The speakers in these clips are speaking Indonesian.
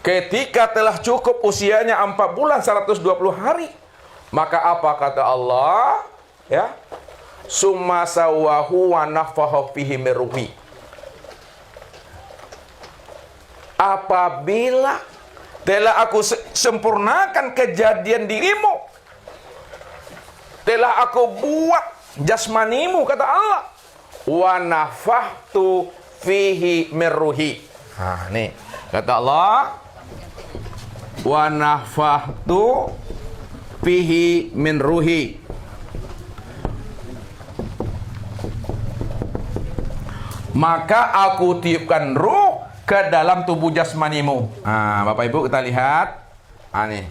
Ketika telah cukup usianya 4 bulan 120 hari, maka apa kata Allah? Ya. Summa sawahu wa nafaha fihi min ruhi. Apabila telah aku sempurnakan kejadian dirimu, telah aku buat jasmanimu, kata Allah, wa nafahtu fihi min ruhi. Nah, nih kata Allah, wa nafahtu fihi min ruhi. Maka aku tiupkan ruh ke dalam tubuh jasmanimu. Nah, Bapak Ibu kita lihat. Nih.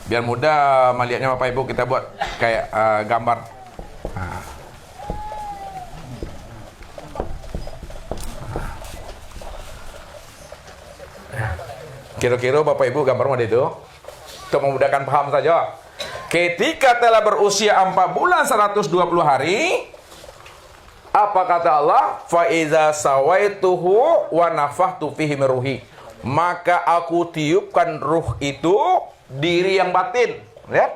Biar mudah melihatnya Bapak Ibu, kita buat kayak gambar. Kira-kira Bapak Ibu gambar model itu untuk memudahkan paham saja. Ketika telah berusia 4 bulan 120 hari, apa kata Allah? Fa iza sawaituhu wa nafakhtu fihi min ruhi. Maka aku tiupkan ruh itu, diri yang batin. Lihat.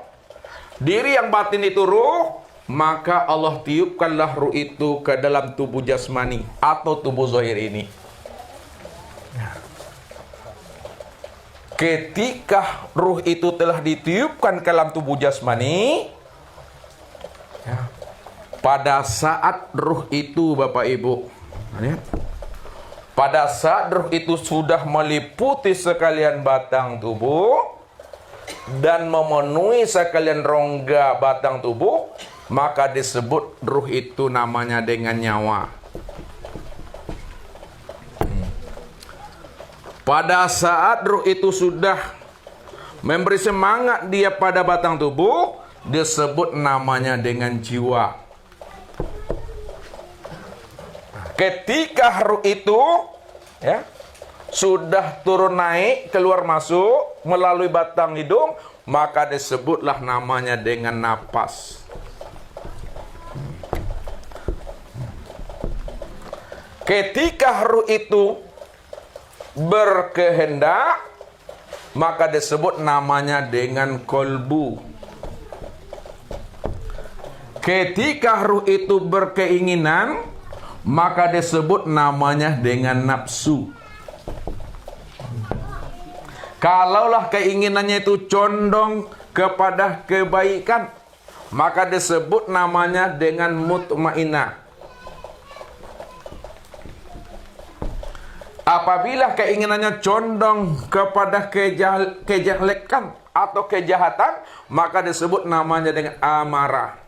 Diri yang batin itu ruh, maka Allah tiupkanlah ruh itu ke dalam tubuh jasmani atau tubuh zahir ini. Ketika ruh itu telah ditiupkan ke dalam tubuh jasmani, ya, pada saat ruh itu Bapak Ibu, ya, pada saat ruh itu sudah meliputi sekalian batang tubuh dan memenuhi sekalian rongga batang tubuh, maka disebut ruh itu namanya dengan nyawa. Pada saat ruh itu sudah memberi semangat dia pada batang tubuh, disebut namanya dengan jiwa. Ketika ruh itu, ya, sudah turun naik, keluar masuk melalui batang hidung, maka disebutlah namanya dengan napas. Ketika ruh itu berkehendak, maka disebut namanya dengan kolbu. Ketika ruh itu berkeinginan, maka disebut namanya dengan nafsu. Kalaulah keinginannya itu condong kepada kebaikan, maka disebut namanya dengan mutmainah. Apabila keinginannya condong kepada kejelekan atau kejahatan, maka disebut namanya dengan amarah.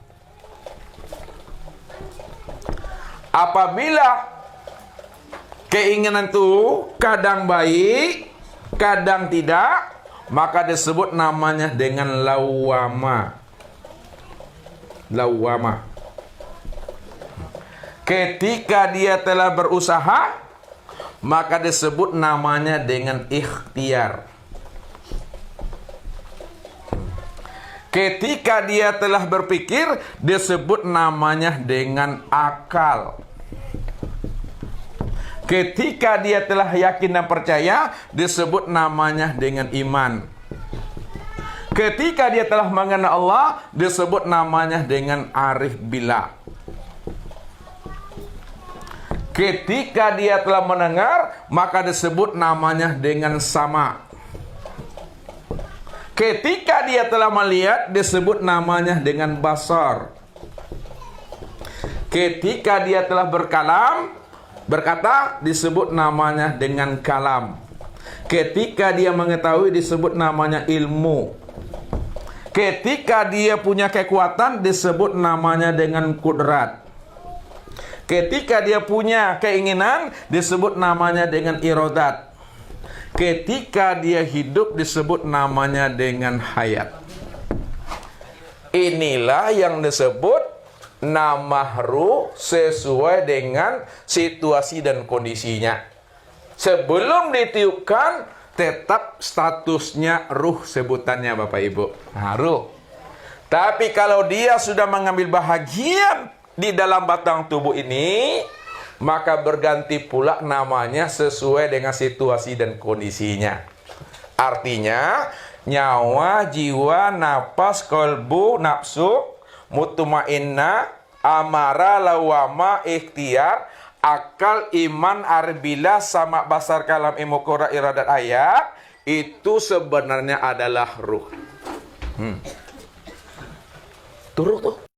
Apabila keinginan itu kadang baik, kadang tidak, maka disebut namanya dengan lawama. Lawama. Ketika dia telah berusaha, maka disebut namanya dengan ikhtiar. Ketika dia telah berpikir, disebut namanya dengan akal. Ketika dia telah yakin dan percaya, disebut namanya dengan iman. Ketika dia telah mengenal Allah, disebut namanya dengan arif billah. Ketika dia telah mendengar, maka disebut namanya dengan sama. Ketika dia telah melihat, disebut namanya dengan basar. Ketika dia telah berkata, disebut namanya dengan kalam. Ketika dia mengetahui, disebut namanya ilmu. Ketika dia punya kekuatan, disebut namanya dengan kudrat. Ketika dia punya keinginan, disebut namanya dengan iradat. Ketika dia hidup, disebut namanya dengan hayat. Inilah yang disebut nama ruh sesuai dengan situasi dan kondisinya. Sebelum ditiupkan, tetap statusnya ruh sebutannya Bapak Ibu. Nah, ruh. Tapi kalau dia sudah mengambil bahagian di dalam batang tubuh ini, maka berganti pula namanya sesuai dengan situasi dan kondisinya. Artinya, nyawa, jiwa, napas, kolbu, nafsu, mutmainnah, amara, lawama, ikhtiar, akal, iman, arbila, sama basar, kalam, ilmu, qura, iradat, ayat, itu sebenarnya adalah ruh. Tuh ruh tuh.